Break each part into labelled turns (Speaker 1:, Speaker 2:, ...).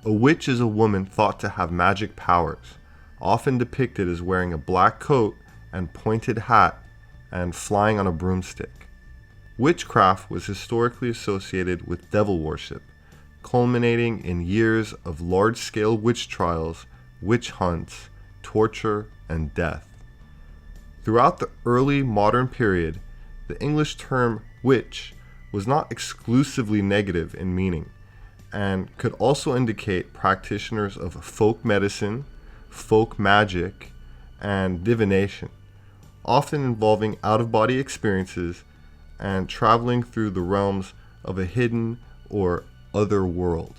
Speaker 1: A witch is a woman thought to have magic powers, often depicted as wearing a black coat and pointed hat and flying on a broomstick. Witchcraft was historically associated with devil worship, culminating in years of large-scale witch trials, witch hunts, torture, and death. Throughout the early modern period, the English term witch was not exclusively negative in meaning, and could also indicate practitioners of folk medicine, folk magic, and divination, often involving out-of-body experiences and traveling through the realms of a hidden or other world.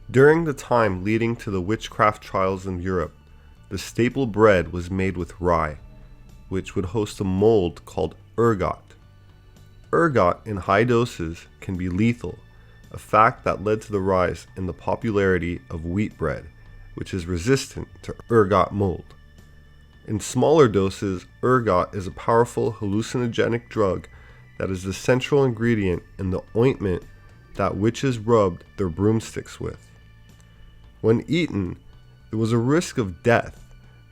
Speaker 1: During the time leading to the witchcraft trials in Europe, the staple bread was made with rye, which would host a mold called ergot. Ergot in high doses can be lethal, a fact that led to the rise in the popularity of wheat bread, which is resistant to ergot mold. In smaller doses, ergot is a powerful hallucinogenic drug that is the central ingredient in the ointment that witches rubbed their broomsticks with. When eaten, there was a risk of death,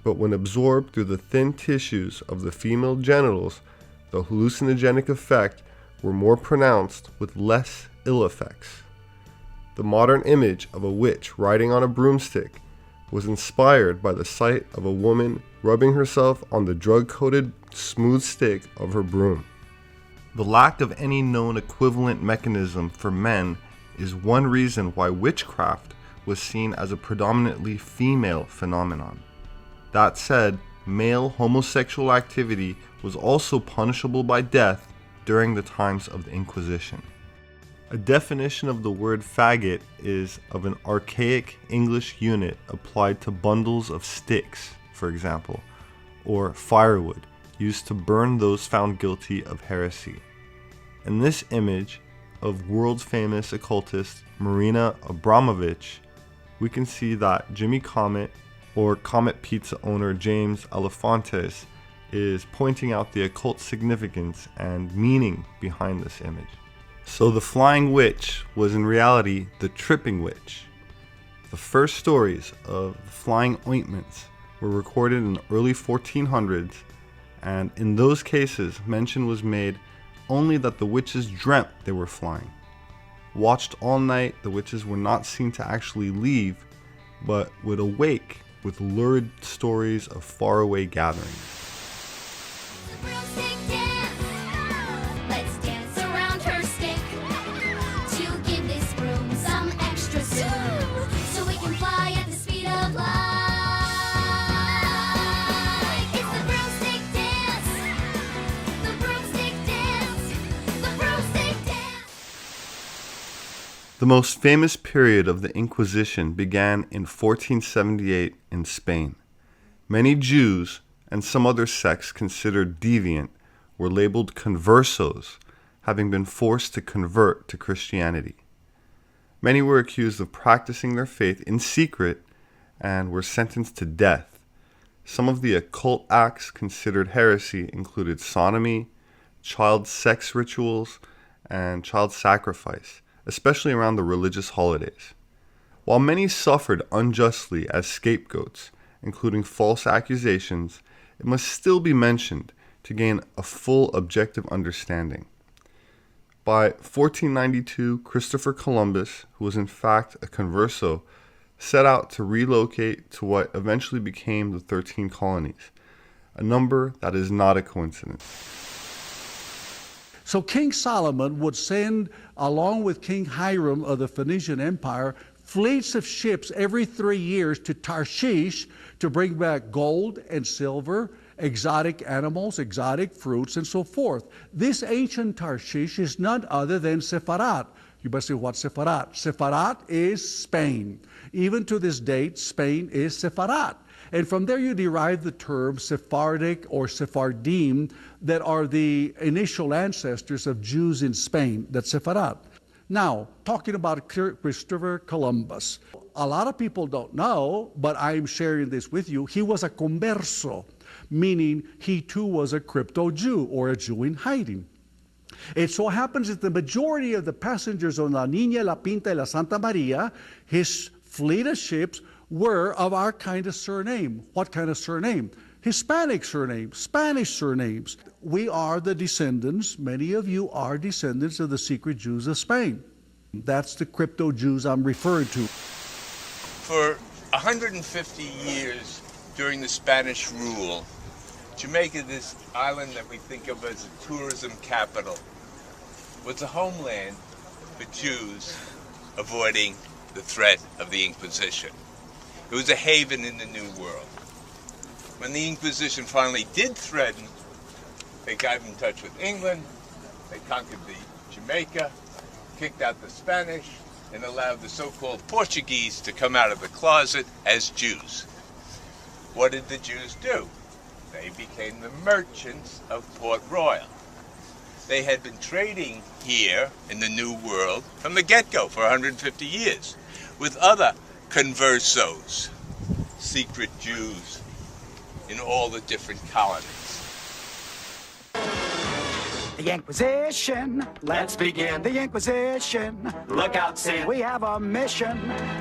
Speaker 1: but when absorbed through the thin tissues of the female genitals, the hallucinogenic effect were more pronounced with less ill effects. The modern image of a witch riding on a broomstick was inspired by the sight of a woman rubbing herself on the drug-coated smooth stick of her broom. The lack of any known equivalent mechanism for men is one reason why witchcraft was seen as a predominantly female phenomenon. That said, male homosexual activity was also punishable by death during the times of the Inquisition. A definition of the word faggot is of an archaic English unit applied to bundles of sticks, for example, or firewood used to burn those found guilty of heresy. In this image of world-famous occultist Marina Abramovich, we can see that Jimmy Comet, or Comet Pizza owner James Alefantes, is pointing out the occult significance and meaning behind this image. So the flying witch was in reality the tripping witch. The first stories of the flying ointments were recorded in the early 1400s, and in those cases mention was made only that the witches dreamt they were flying. Watched all night, the witches were not seen to actually leave, but would awake with lurid stories of faraway gatherings.
Speaker 2: Let's dance around her stick to give this broom some extra so we can fly at the speed of light. It's the broomstick dance, the broomstick dance, the broomstick dance.
Speaker 1: The most famous period of the Inquisition began in 1478 in Spain. Many Jews and some other sects considered deviant were labeled conversos, having been forced to convert to Christianity. Many were accused of practicing their faith in secret and were sentenced to death. Some of the occult acts considered heresy included sodomy, child sex rituals, and child sacrifice, especially around the religious holidays. While many suffered unjustly as scapegoats, including false accusations, it must still be mentioned to gain a full objective understanding. By 1492, Christopher Columbus, who was in fact a converso, set out to relocate to what eventually became the 13 colonies, a number that is not a coincidence.
Speaker 3: So King Solomon would send, along with King Hiram of the Phoenician Empire, fleets of ships every 3 years to Tarshish to bring back gold and silver, exotic animals, exotic fruits, and so forth. This ancient Tarshish is none other than Sepharat. You must say, what's Sepharat? Sepharat is Spain. Even to this date, Spain is Sepharat. And from there you derive the term Sephardic or Sephardim that are the initial ancestors of Jews in Spain, that's Sepharat. Now, talking about Christopher Columbus, a lot of people don't know, but I'm sharing this with you. He was a converso, meaning he too was a crypto-Jew or a Jew in hiding. It so happens that the majority of the passengers on La Niña, La Pinta, and La Santa Maria, his fleet of ships, were of our kind of surname. What kind of surname? Hispanic surname, Spanish surnames. We are the descendants, many of you are descendants of the secret Jews of Spain. That's the crypto Jews I'm referring to.
Speaker 4: For 150 years during the Spanish rule, Jamaica, this island that we think of as a tourism capital, was a homeland for Jews avoiding the threat of the Inquisition. It was a haven in the New World. When the Inquisition finally did threaten, they got in touch with England, they conquered Jamaica, kicked out the Spanish, and allowed the so-called Portuguese to come out of the closet as Jews. What did the Jews do? They became the merchants of Port Royal. They had been trading here in the New World from the get-go for 150 years with other conversos, secret Jews in all the different colonies.
Speaker 5: The Inquisition, let's begin the Inquisition. Look out, Sam. We have a mission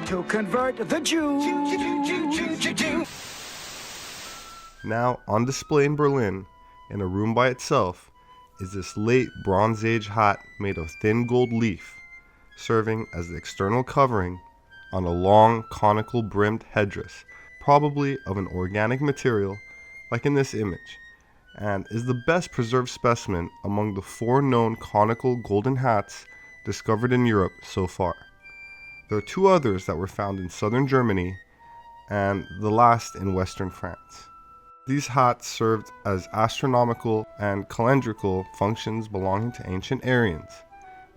Speaker 5: to convert the Jews.
Speaker 1: Now on display in Berlin, in a room by itself, is this late Bronze Age hat made of thin gold leaf, serving as the external covering on a long conical brimmed headdress, probably of an organic material like in this image, and is the best preserved specimen among the 4 known conical golden hats discovered in Europe so far. There are 2 others that were found in southern Germany and the last in western France. These hats served as astronomical and calendrical functions belonging to ancient Aryans,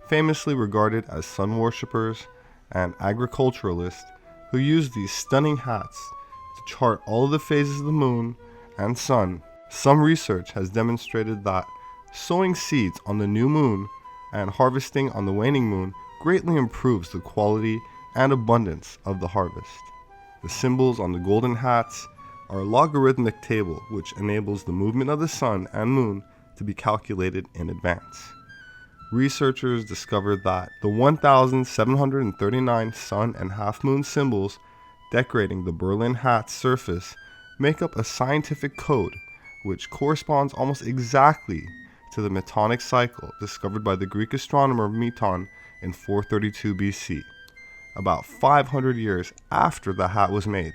Speaker 1: famously regarded as sun worshippers and agriculturalists who used these stunning hats to chart all of the phases of the moon and sun. Some research has demonstrated that sowing seeds on the new moon and harvesting on the waning moon greatly improves the quality and abundance of the harvest. The symbols on the golden hats are a logarithmic table which enables the movement of the sun and moon to be calculated in advance. Researchers discovered that the 1,739 sun and half moon symbols decorating the Berlin hat's surface make up a scientific code which corresponds almost exactly to the Metonic cycle discovered by the Greek astronomer Meton in 432 BC, about 500 years after the hat was made,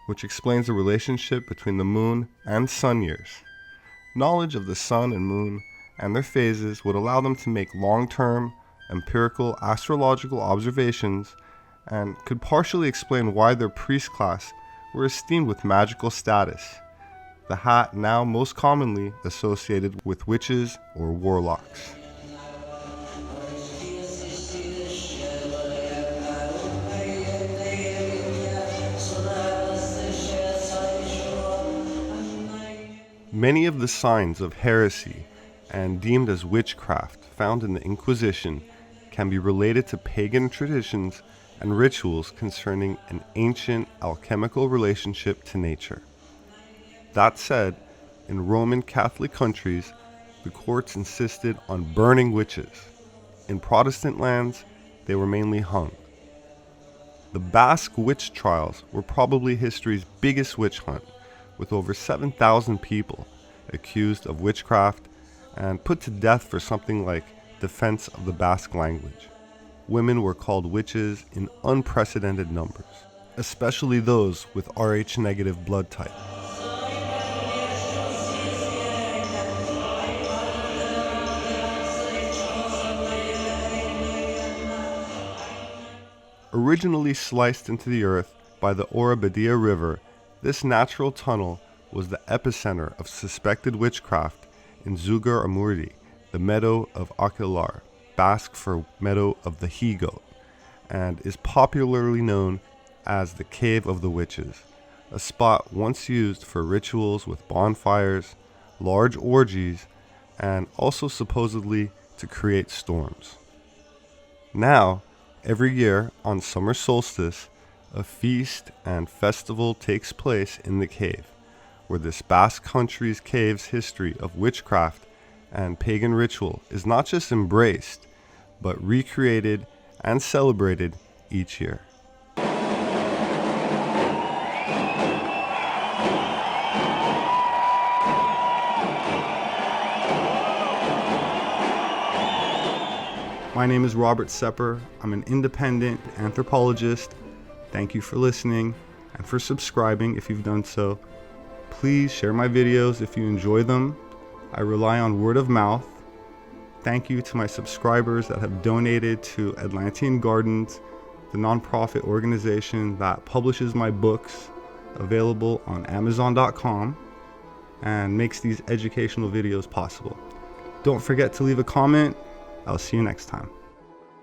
Speaker 1: which explains the relationship between the moon and sun years. Knowledge of the sun and moon and their phases would allow them to make long-term, empirical astrological observations and could partially explain why their priest class were esteemed with magical status, the hat now most commonly associated with witches or warlocks. Many of the signs of heresy and deemed as witchcraft found in the Inquisition can be related to pagan traditions and rituals concerning an ancient alchemical relationship to nature. That said, in Roman Catholic countries, the courts insisted on burning witches. In Protestant lands, they were mainly hung. The Basque witch trials were probably history's biggest witch hunt, with over 7,000 people accused of witchcraft and put to death for something like defense of the Basque language. Women were called witches in unprecedented numbers, especially those with Rh-negative blood type. Originally sliced into the earth by the Orabadia River, this natural tunnel was the epicenter of suspected witchcraft in Zugar Amurdi, the meadow of Aquilar, Basque for meadow of the he-goat, and is popularly known as the Cave of the Witches, a spot once used for rituals with bonfires, large orgies, and also supposedly to create storms. Now, every year on summer solstice, a feast and festival takes place in the cave, where this Basque country's cave's history of witchcraft and pagan ritual is not just embraced, but recreated and celebrated each year. My name is Robert Sepehr. I'm an independent anthropologist. Thank you for listening and for subscribing if you've done so. Please share my videos if you enjoy them. I rely on word of mouth. Thank you to my subscribers that have donated to Atlantean Gardens, the nonprofit organization that publishes my books, available on Amazon.com, and makes these educational videos possible. Don't forget to leave a comment. I'll see you next time.